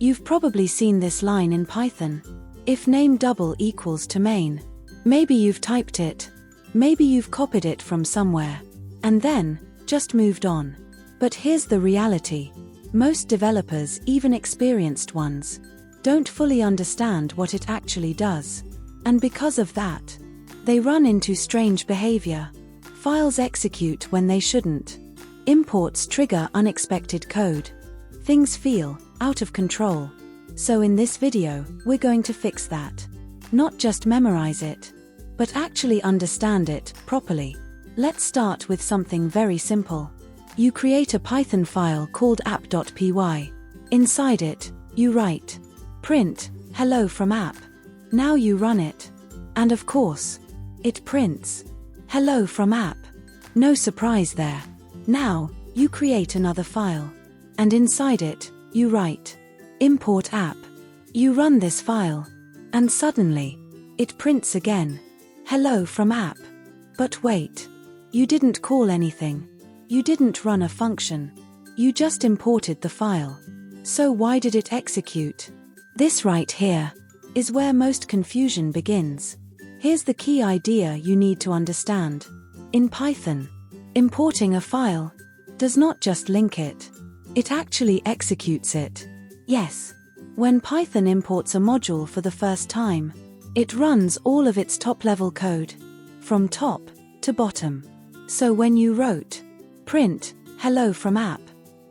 You've probably seen this line in Python. If name double equals to main. Maybe you've typed it. Maybe you've copied it from somewhere. And then, just moved on. But here's the reality. Most developers, even experienced ones, don't fully understand what it actually does. And because of that, they run into strange behavior. Files execute when they shouldn't. Imports trigger unexpected code. Things feel out of control. So in this video, we're going to fix that. Not just memorize it, but actually understand it properly. Let's start with something very simple. You create a Python file called app.py. Inside it, you write print hello from app. Now you run it. And of course, it prints hello from app. No surprise there. Now, you create another file. And inside it, you write import app. You run this file. And suddenly, it prints again hello from app. But wait. You didn't call anything. You didn't run a function. You just imported the file. So why did it execute? This right here is where most confusion begins. Here's the key idea you need to understand. In Python, importing a file does not just link it. It actually executes it. Yes. When Python imports a module for the first time, it runs all of its top-level code, from top to bottom. So when you wrote print hello from app,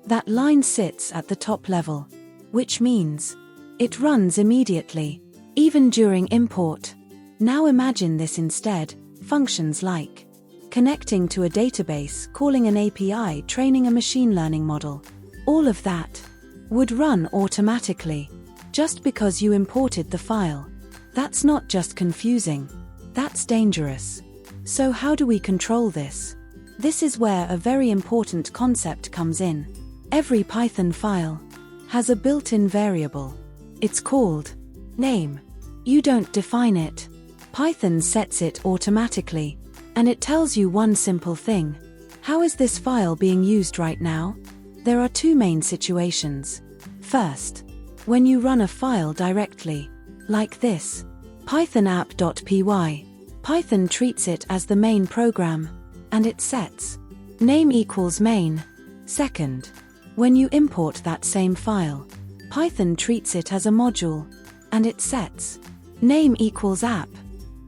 that line sits at the top level, which means it runs immediately, even during import. Now imagine this instead, functions like connecting to a database, calling an API, training a machine learning model. All of that would run automatically, just because you imported the file. That's not just confusing, that's dangerous. So how do we control this? This is where a very important concept comes in. Every Python file has a built-in variable. It's called name. You don't define it. Python sets it automatically, and it tells you one simple thing. How is this file being used right now? There are two main situations. First, when you run a file directly, like this, Python app.py, Python treats it as the main program, and it sets name equals main. Second, when you import that same file, Python treats it as a module, and it sets name equals app,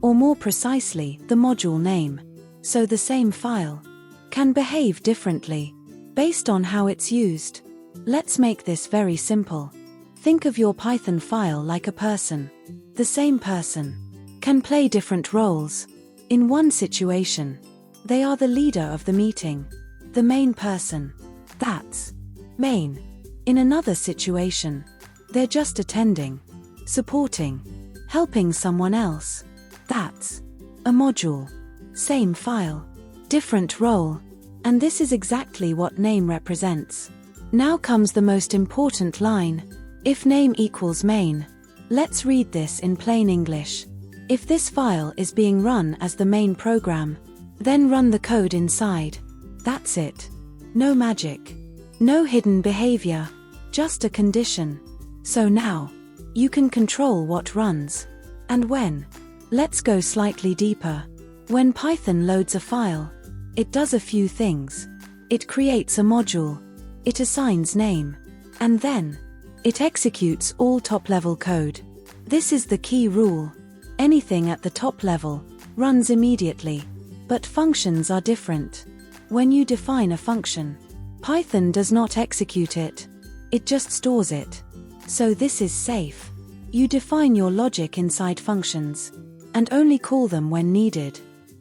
or more precisely, the module name. So the same file can behave differently based on how it's used. Let's make this very simple. Think of your Python file like a person. The same person can play different roles. In one situation, they are the leader of the meeting, the main person. That's main. In another situation, they're just attending, supporting, helping someone else. That's a module. Same file, different role. And this is exactly what name represents. Now comes the most important line. If name equals main. Let's read this in plain English. If this file is being run as the main program, then run the code inside. That's it. No magic. No hidden behavior. Just a condition. So now, you can control what runs. And when. Let's go slightly deeper. When Python loads a file, it does a few things. It creates a module. It assigns name. And then, it executes all top-level code. This is the key rule. Anything at the top level runs immediately. But functions are different. When you define a function, Python does not execute it. It just stores it. So this is safe. You define your logic inside functions, and only call them when needed.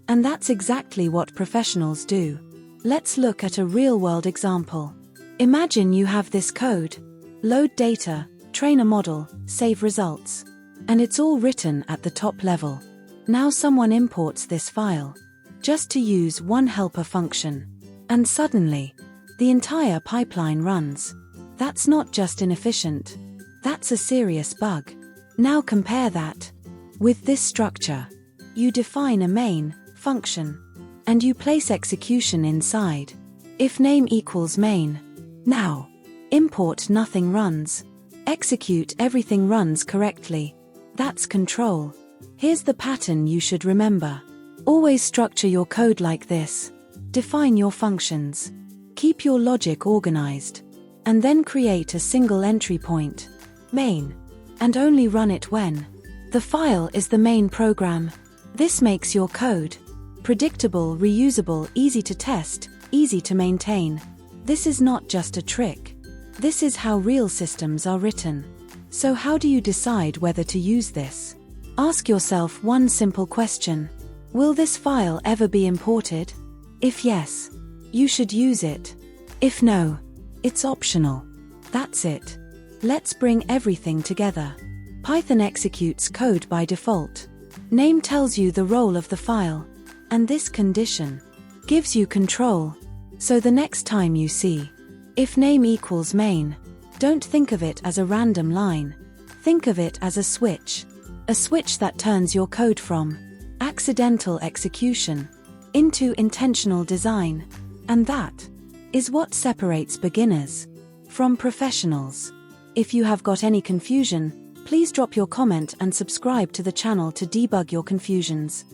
And that's exactly what professionals do. Let's look at a real-world example. Imagine you have this code. Load data, train a model, save results. And it's all written at the top level. Now someone imports this file, just to use one helper function. And suddenly, the entire pipeline runs. That's not just inefficient. That's a serious bug. Now compare that with this structure. You define a main function, and you place execution inside. If name equals main. Now, import nothing runs. Execute everything runs correctly. That's control. Here's the pattern you should remember. Always structure your code like this. Define your functions. Keep your logic organized. And then create a single entry point, main, and only run it when the file is the main program. This makes your code predictable, reusable, easy to test, easy to maintain. This is not just a trick. This is how real systems are written. So how do you decide whether to use this? Ask yourself one simple question. Will this file ever be imported? If yes, you should use it. If no, it's optional. That's it. Let's bring everything together. Python executes code by default. Name tells you the role of the file. And this condition gives you control. So the next time you see if name equals main, don't think of it as a random line. Think of it as a switch. A switch that turns your code from accidental execution into intentional design. And that is what separates beginners from professionals. If you have got any confusion, please drop your comment and subscribe to the channel to debug your confusions.